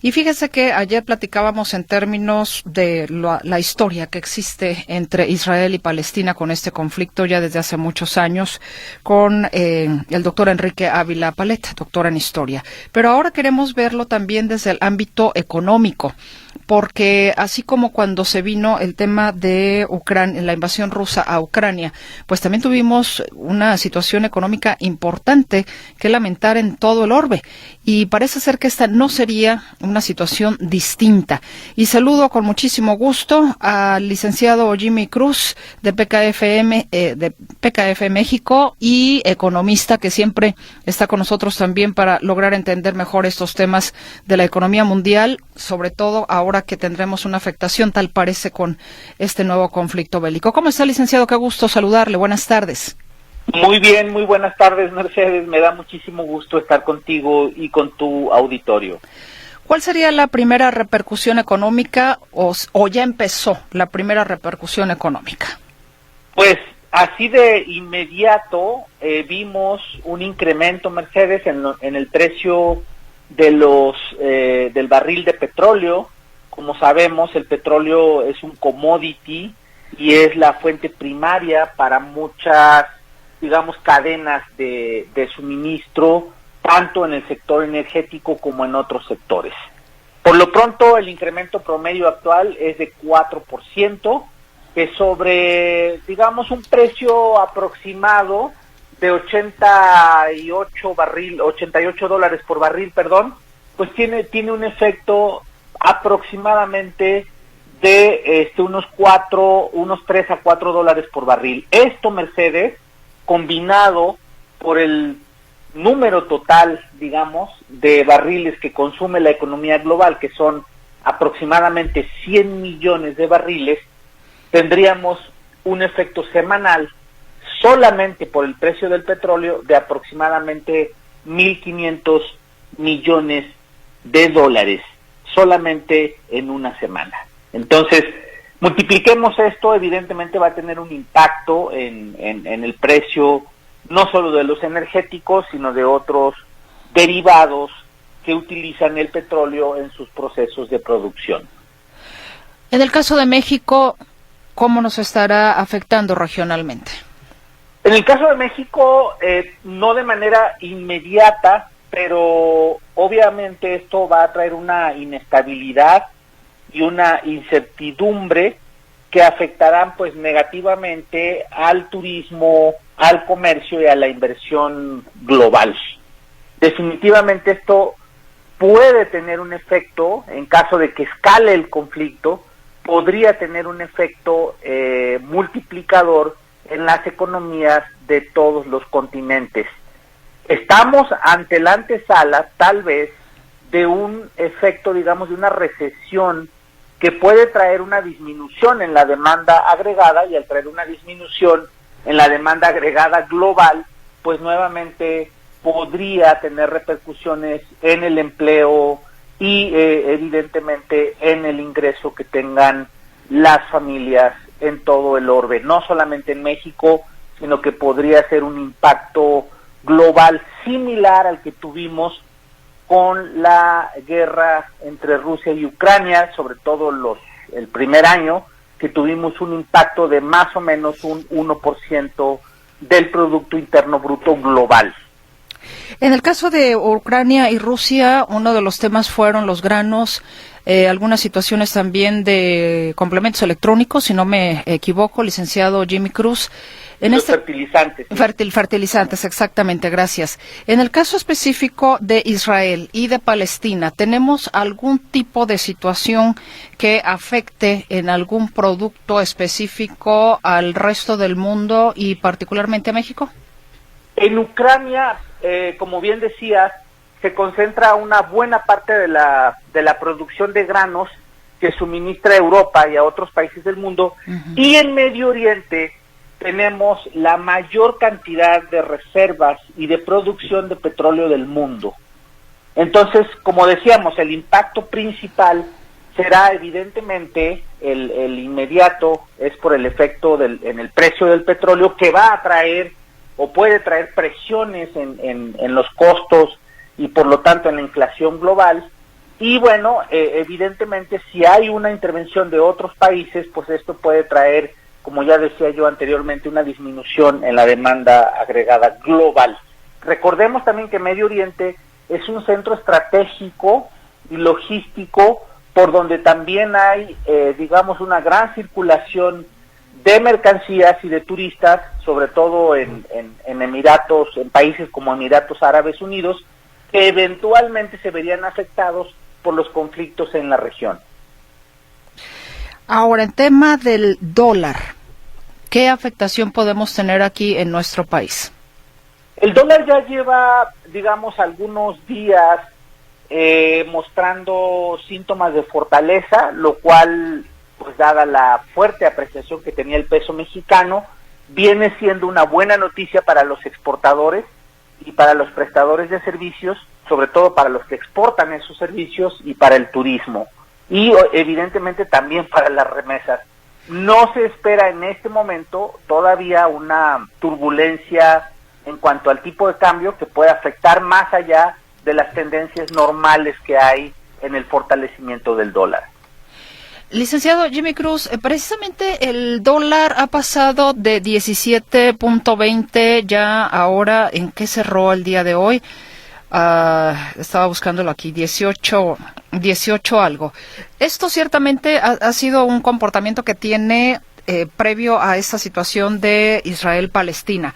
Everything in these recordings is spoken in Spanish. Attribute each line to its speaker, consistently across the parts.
Speaker 1: Y fíjese que ayer platicábamos en términos de la historia que existe entre Israel y Palestina con este conflicto ya desde hace muchos años con el doctor Enrique Ávila Palet, doctor en historia. Pero ahora queremos verlo también desde el ámbito económico, porque así como cuando se vino el tema de Ucrania, la invasión rusa a Ucrania, pues también tuvimos una situación económica importante que lamentar en todo el orbe. Y parece ser que esta no sería una situación distinta. Y saludo con muchísimo gusto al licenciado Jimmy Cruz de PKF México y economista que siempre está con nosotros también para lograr entender mejor estos temas de la economía mundial, sobre todo ahora que tendremos una afectación, tal parece, con este nuevo conflicto bélico. ¿Cómo está, licenciado? Qué gusto saludarle. Buenas tardes.
Speaker 2: Muy bien, muy buenas tardes, Mercedes. Me da muchísimo gusto estar contigo y con tu auditorio.
Speaker 1: ¿Cuál sería la primera repercusión económica o ya empezó la primera repercusión económica?
Speaker 2: Pues así de inmediato vimos un incremento, Mercedes, en el precio de del barril de petróleo. Como sabemos, el petróleo es un commodity y es la fuente primaria para muchas, digamos, cadenas de suministro, tanto en el sector energético como en otros sectores. Por lo pronto, el incremento promedio actual es de 4%, que sobre, digamos, un precio aproximado de 88 dólares por barril, pues tiene un efecto aproximadamente de unos 3 a 4 dólares por barril. Esto, Mercedes, combinado por el número total, digamos, de barriles que consume la economía global, que son aproximadamente 100 millones de barriles, tendríamos un efecto semanal solamente por el precio del petróleo de aproximadamente 1.500 millones de dólares, solamente en una semana. Entonces, multipliquemos esto, evidentemente va a tener un impacto en el precio, no solo de los energéticos, sino de otros derivados que utilizan el petróleo en sus procesos de producción.
Speaker 1: En el caso de México, ¿cómo nos estará afectando regionalmente?
Speaker 2: En el caso de México, no de manera inmediata, pero obviamente esto va a traer una inestabilidad y una incertidumbre que afectarán pues negativamente al turismo, al comercio y a la inversión global. Definitivamente esto puede tener un efecto, en caso de que escale el conflicto, podría tener un efecto multiplicador en las economías de todos los continentes. Estamos ante la antesala, tal vez, de un efecto, digamos, de una recesión que puede traer una disminución en la demanda agregada, y al traer una disminución en la demanda agregada global, pues nuevamente podría tener repercusiones en el empleo y evidentemente en el ingreso que tengan las familias en todo el orbe, no solamente en México, sino que podría ser un impacto global similar al que tuvimos con la guerra entre Rusia y Ucrania, sobre todo el primer año, que tuvimos un impacto de más o menos un 1% del Producto Interno Bruto global.
Speaker 1: En el caso de Ucrania y Rusia, uno de los temas fueron los granos, algunas situaciones también de complementos electrónicos, si no me equivoco, licenciado Jimmy Cruz.
Speaker 2: Fertilizantes.
Speaker 1: Fertilizantes, exactamente, gracias. En el caso específico de Israel y de Palestina, ¿tenemos algún tipo de situación que afecte en algún producto específico al resto del mundo y particularmente a México?
Speaker 2: En Ucrania, como bien decías, se concentra una buena parte de la producción de granos que suministra a Europa y a otros países del mundo, y en Medio Oriente tenemos la mayor cantidad de reservas y de producción de petróleo del mundo. Entonces, como decíamos, el impacto principal será evidentemente el inmediato, es por el efecto en el precio del petróleo, que va a traer o puede traer presiones en los costos y por lo tanto en la inflación global, Y bueno, evidentemente si hay una intervención de otros países, pues esto puede traer, como ya decía yo anteriormente, una disminución en la demanda agregada global. Recordemos también que Medio Oriente es un centro estratégico y logístico por donde también hay, digamos, una gran circulación de mercancías y de turistas, sobre todo en Emiratos, en países como Emiratos Árabes Unidos, que eventualmente se verían afectados por los conflictos en la región.
Speaker 1: Ahora, en tema del dólar, ¿qué afectación podemos tener aquí en nuestro país?
Speaker 2: El dólar ya lleva, digamos, algunos días mostrando síntomas de fortaleza, lo cual, pues dada la fuerte apreciación que tenía el peso mexicano, viene siendo una buena noticia para los exportadores y para los prestadores de servicios, sobre todo para los que exportan esos servicios y para el turismo, y evidentemente también para las remesas. No se espera en este momento todavía una turbulencia en cuanto al tipo de cambio que pueda afectar más allá de las tendencias normales que hay en el fortalecimiento del dólar.
Speaker 1: Licenciado Jimmy Cruz, precisamente el dólar ha pasado de 17.20 ya ahora, ¿en qué cerró el día de hoy? Estaba buscándolo aquí, 18 algo. Esto ciertamente ha sido un comportamiento que tiene previo a esta situación de Israel-Palestina,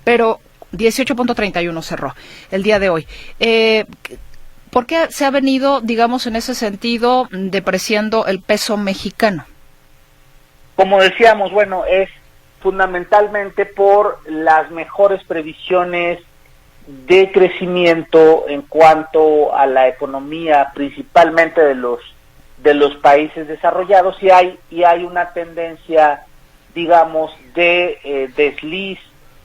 Speaker 1: pero 18.31 cerró el día de hoy. ¿Por qué se ha venido, digamos, en ese sentido, depreciando el peso mexicano?
Speaker 2: Como decíamos, bueno, es fundamentalmente por las mejores previsiones de crecimiento en cuanto a la economía, principalmente de los países desarrollados, y hay una tendencia, digamos, de desliz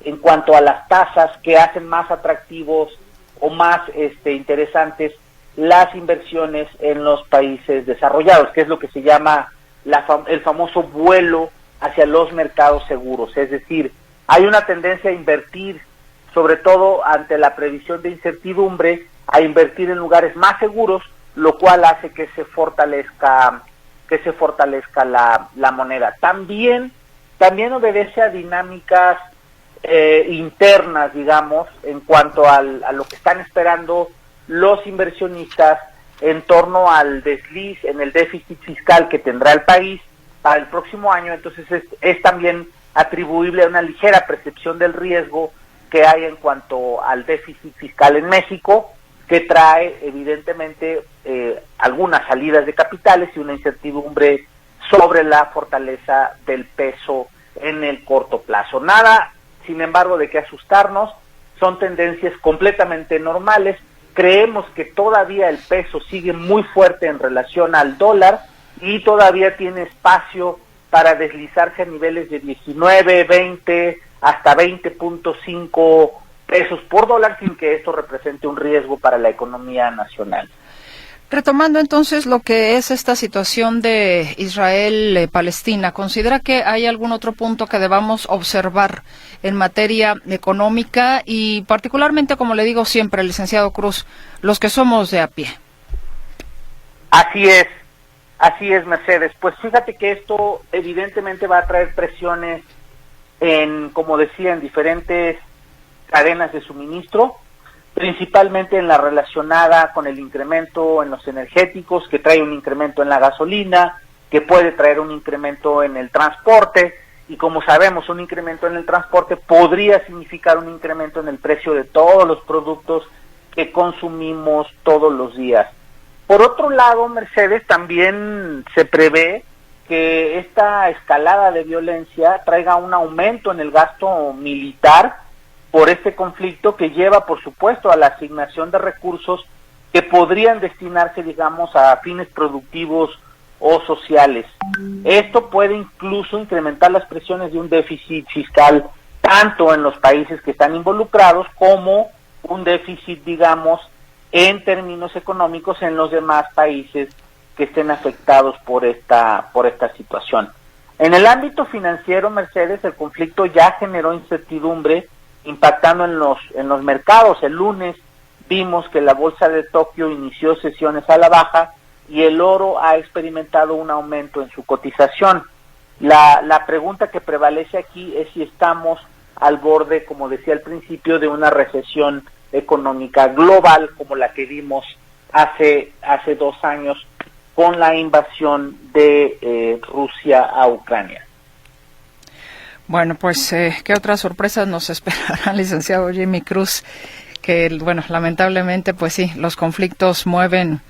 Speaker 2: en cuanto a las tasas que hacen más atractivos o más interesantes las inversiones en los países desarrollados, que es lo que se llama el famoso vuelo hacia los mercados seguros. Es decir, hay una tendencia a invertir, sobre todo ante la previsión de incertidumbre, a invertir en lugares más seguros, lo cual hace que se fortalezca la moneda. También obedece a dinámicas internas, digamos, en cuanto a lo que están esperando los inversionistas en torno al desliz en el déficit fiscal que tendrá el país para el próximo año. Entonces es también atribuible a una ligera percepción del riesgo que hay en cuanto al déficit fiscal en México, que trae evidentemente algunas salidas de capitales y una incertidumbre sobre la fortaleza del peso en el corto plazo. Nada, sin embargo, de qué asustarnos, son tendencias completamente normales. Creemos que todavía el peso sigue muy fuerte en relación al dólar y todavía tiene espacio para deslizarse a niveles de 19, 20, hasta 20.5 pesos por dólar, sin que esto represente un riesgo para la economía nacional.
Speaker 1: Retomando entonces lo que es esta situación de Israel-Palestina, ¿considera que hay algún otro punto que debamos observar en materia económica y particularmente, como le digo siempre, licenciado Cruz, los que somos de a pie?
Speaker 2: Así es, Mercedes. Pues fíjate que esto evidentemente va a traer presiones como decía, en diferentes cadenas de suministro, principalmente en la relacionada con el incremento en los energéticos, que trae un incremento en la gasolina, que puede traer un incremento en el transporte, y como sabemos, un incremento en el transporte podría significar un incremento en el precio de todos los productos que consumimos todos los días. Por otro lado, Mercedes, también se prevé que esta escalada de violencia traiga un aumento en el gasto militar por este conflicto, que lleva, por supuesto, a la asignación de recursos que podrían destinarse, digamos, a fines productivos o sociales. Esto puede incluso incrementar las presiones de un déficit fiscal tanto en los países que están involucrados como un déficit, digamos, en términos económicos en los demás países que estén afectados por esta situación. En el ámbito financiero, Mercedes, el conflicto ya generó incertidumbre impactando en los mercados. El lunes vimos que la bolsa de Tokio inició sesiones a la baja y el oro ha experimentado un aumento en su cotización. La pregunta que prevalece aquí es si estamos al borde, como decía al principio, de una recesión económica global como la que vimos hace 2 años con la invasión de Rusia a Ucrania.
Speaker 1: Bueno, pues, ¿qué otras sorpresas nos esperarán, licenciado Jimmy Cruz? Que, bueno, lamentablemente, pues sí, los conflictos mueven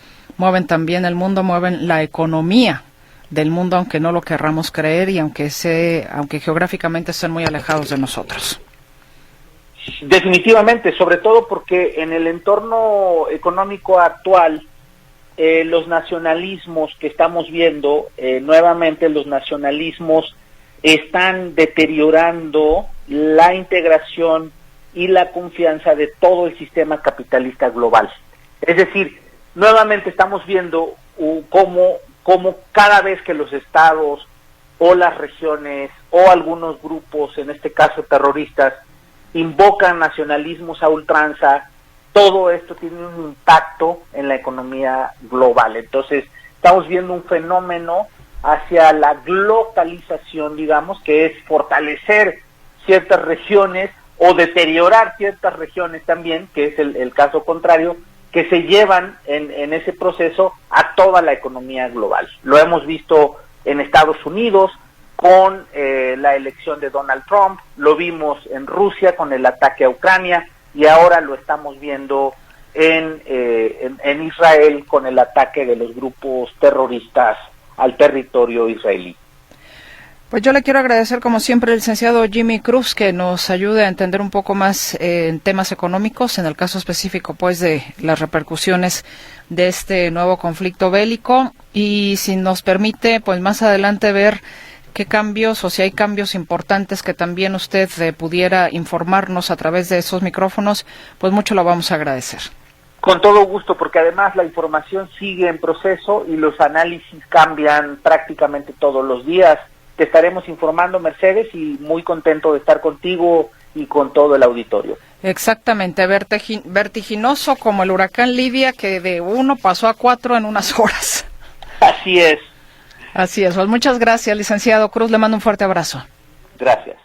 Speaker 1: también el mundo, mueven la economía del mundo, aunque no lo querramos creer y aunque geográficamente estén muy alejados de nosotros.
Speaker 2: Definitivamente, sobre todo porque en el entorno económico actual, los nacionalismos que estamos viendo, nuevamente los nacionalismos están deteriorando la integración y la confianza de todo el sistema capitalista global. Es decir, nuevamente estamos viendo cómo cada vez que los estados o las regiones o algunos grupos, en este caso terroristas, invocan nacionalismos a ultranza, todo esto tiene un impacto en la economía global. Entonces, estamos viendo un fenómeno hacia la globalización, digamos, que es fortalecer ciertas regiones o deteriorar ciertas regiones también, que es el caso contrario, que se llevan en ese proceso a toda la economía global. Lo hemos visto en Estados Unidos con la elección de Donald Trump, lo vimos en Rusia con el ataque a Ucrania y ahora lo estamos viendo en Israel con el ataque de los grupos terroristas al territorio israelí.
Speaker 1: Pues yo le quiero agradecer, como siempre, al licenciado Jimmy Cruz, que nos ayude a entender un poco más en temas económicos, en el caso específico, pues, de las repercusiones de este nuevo conflicto bélico. Y si nos permite, pues, más adelante ver qué cambios, o si hay cambios importantes que también usted pudiera informarnos a través de esos micrófonos, pues mucho lo vamos a agradecer.
Speaker 2: Con todo gusto, porque además la información sigue en proceso y los análisis cambian prácticamente todos los días. Te estaremos informando, Mercedes, y muy contento de estar contigo y con todo el auditorio.
Speaker 1: Exactamente, vertiginoso como el huracán Lidia, que de 1 pasó a 4 en unas horas.
Speaker 2: Así es.
Speaker 1: Así es, pues muchas gracias, licenciado Cruz, le mando un fuerte abrazo.
Speaker 2: Gracias.